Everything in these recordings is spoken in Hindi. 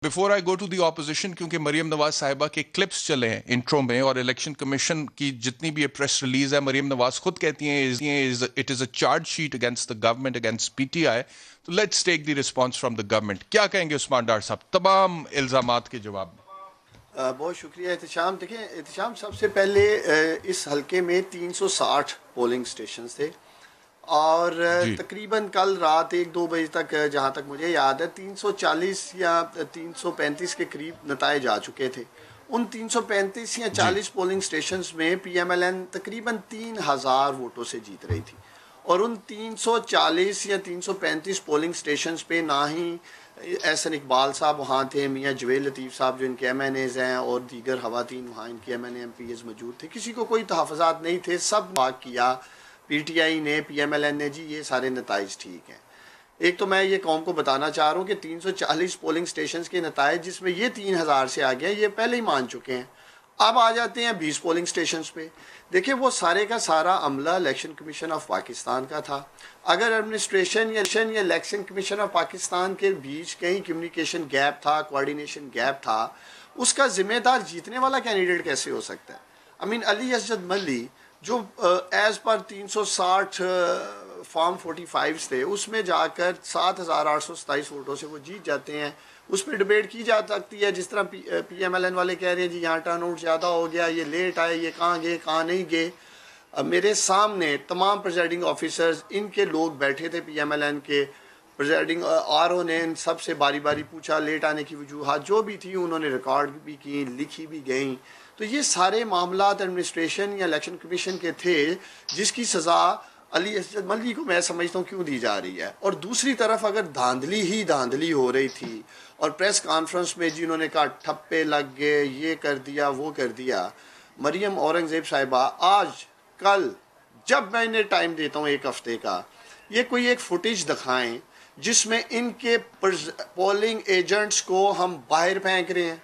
Before I go to the opposition, क्योंकि मरियम नवाज साहिबा के क्लिप्स चले हैं इंट्रो में, और इलेक्शन कमीशन की जितनी भी प्रेस रिलीज है, मरियम नवाज खुद कहती हैं it is a charge sheet against the government, against PTI. तो let's take the response from the government. क्या कहेंगे उस्मान डार साहब तमाम इल्जामात के जवाब में? बहुत शुक्रिया एहतशाम। देखिए एहतशाम, सबसे पहले इस हलके में 360 पोलिंग स्टेशन थे और तकरीबन कल रात 1-2 बजे तक, जहाँ तक मुझे याद है, 340 या 335 के करीब नताइज आ चुके थे। उन 335 या 40 पोलिंग स्टेशंस में पीएमएलएन तकरीबन 3000 वोटों से जीत रही थी। और उन 340 या 335 पोलिंग स्टेशंस पे ना ही एहसन इकबाल साहब वहाँ थे, मियाँ जवेद लतीफ़ साहब जो इनके MNAs हैं, और दीगर खवातीन वहाँ इनके MNA MPs मौजूद थे। किसी को कोई तहफ़्फ़ुज़ात नहीं थे, सब बात किया PTI ने, PMLN ने, जी ये सारे नताइज ठीक हैं। एक तो मैं ये कौम को बताना चाह रहा हूँ कि 340 पोलिंग स्टेशंस के नताइज जिसमें ये 3000 से आ गया, ये पहले ही मान चुके हैं। अब आ जाते हैं 20 पोलिंग स्टेशंस पे। देखिए वो सारे का सारा अमला इलेक्शन कमीशन ऑफ पाकिस्तान का था। अगर एडमिनिस्ट्रेशन या इलेक्शन कमीशन ऑफ पाकिस्तान के बीच कहीं कम्युनिकेशन गैप था, कोऑर्डिनेशन गैप था, उसका जिम्मेदार जीतने वाला कैंडिडेट कैसे हो सकता है? अली असजद मल्ली जो एज़ पर 360 फॉर्म 45 थे, उसमें जाकर 7827 वोटों से वो जीत जाते हैं। उस पर डिबेट की जा सकती है, जिस तरह PMLN वाले कह रहे हैं जी यहाँ टर्नआउट ज़्यादा हो गया, ये लेट आए, ये कहाँ गए कहाँ नहीं गए। मेरे सामने तमाम प्रेजाइडिंग ऑफिसर्स, इनके लोग बैठे थे PMLN के। प्रेजाइडिंग RO ने इन सबसे बारी बारी पूछा, लेट आने की वजूहत जो भी थी उन्होंने रिकॉर्ड भी की, लिखी भी गई। तो ये सारे मामला एडमिनिस्ट्रेशन या इलेक्शन कमीशन के थे, जिसकी सज़ा अली असजद मल्ली को मैं समझता हूँ क्यों दी जा रही है। और दूसरी तरफ अगर धांधली ही धांधली हो रही थी और प्रेस कॉन्फ्रेंस में जिन्होंने कहा ठप्पे लग गए, ये कर दिया वो कर दिया, मरियम औरंगज़ेब साहिबा आज कल जब मैं इन्हें टाइम देता हूँ 1 हफ्ते का, ये कोई एक फुटेज दिखाएं जिसमें इनके पोलिंग एजेंट्स को हम बाहर फेंक रहे हैं,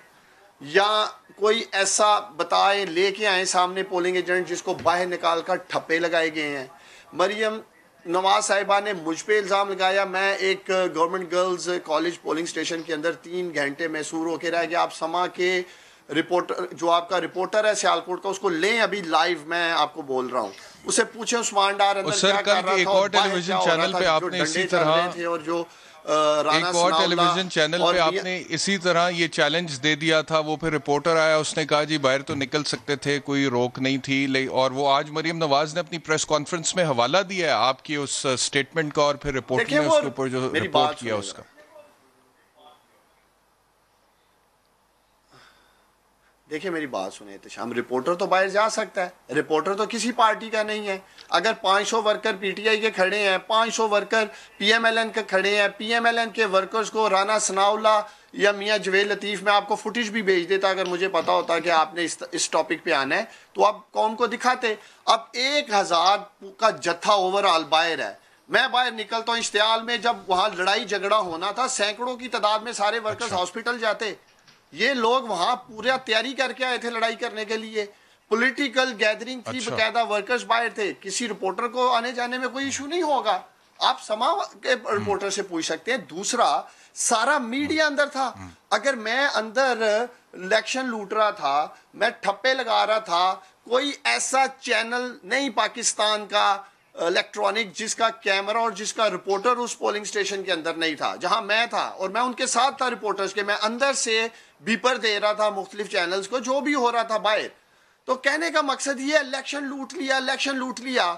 या कोई ऐसा बताएं, लेके आए सामने पोलिंग एजेंट जिसको बाहर निकाल कर ठप्पे लगाए गए हैं। मरियम नवाज साहिबा ने मुझ पे इल्ज़ाम लगाया, मैं एक government girls college polling station के अंदर 3 घंटे मैसूर होकर रह गया। आप समा के रिपोर्टर, जो आपका रिपोर्टर है सियालकोट का, उसको लें अभी लाइव, मैं आपको बोल रहा हूँ, उसे पूछे उस्मान डार अंदर क्या कर रहा था, एक और टेलीविजन चैनल पे आपने इसी तरह थे, और जो एक और टेलीविजन चैनल पे आपने इसी तरह ये चैलेंज दे दिया था। वो फिर रिपोर्टर आया, उसने कहा जी बाहर तो निकल सकते थे, कोई रोक नहीं थी। और वो आज मरियम नवाज ने अपनी प्रेस कॉन्फ्रेंस में हवाला दिया है आपकी उस स्टेटमेंट का, और फिर रिपोर्टर ने उसके ऊपर जो रिपोर्ट किया उसका। देखिए मेरी बात सुने एहतशाम, रिपोर्टर तो बाहर जा सकता है, रिपोर्टर तो किसी पार्टी का नहीं है। अगर 500 वर्कर PTI के खड़े हैं, 500 वर्कर PMLN के खड़े हैं, PMLN के वर्कर्स को राना सनाउल्ला या मियाँ जवेद लतीफ़, मैं आपको फुटेज भी भेज देता अगर मुझे पता होता कि आपने इस टॉपिक पे आना है, तो आप कौम को दिखाते। अब 1000 का जत्था ओवरऑल बाहर है। मैं बाहर निकलता हूँ इश्तियाल में, जब वहाँ लड़ाई झगड़ा होना था, सैकड़ों की तादाद में सारे वर्कर्स हॉस्पिटल जाते। ये लोग वहां पूरा तैयारी करके आए थे लड़ाई करने के लिए, पॉलिटिकल गैदरिंग थी, बकायदा वर्कर्स बाहर थे। किसी रिपोर्टर को आने जाने में कोई इशू नहीं होगा, आप समा के रिपोर्टर से पूछ सकते हैं। दूसरा, सारा मीडिया अंदर था। अगर मैं अंदर इलेक्शन लूट रहा था, मैं ठप्पे लगा रहा था, कोई ऐसा चैनल नहीं पाकिस्तान का इलेक्ट्रॉनिक जिसका कैमरा और जिसका रिपोर्टर उस पोलिंग स्टेशन के अंदर नहीं था जहां मैं था, और मैं उनके साथ था रिपोर्टर्स के। मैं अंदर से बीपर दे रहा था मुख्तलिफ चैनल्स को, जो भी हो रहा था बाहर। तो कहने का मकसद ये, इलेक्शन लूट लिया, इलेक्शन लूट लिया।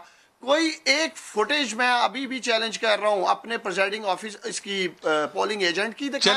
कोई एक फुटेज मैं अभी भी चैलेंज कर रहा हूं अपने प्रेजाइडिंग ऑफिस इसकी पोलिंग एजेंट की दिखाएं।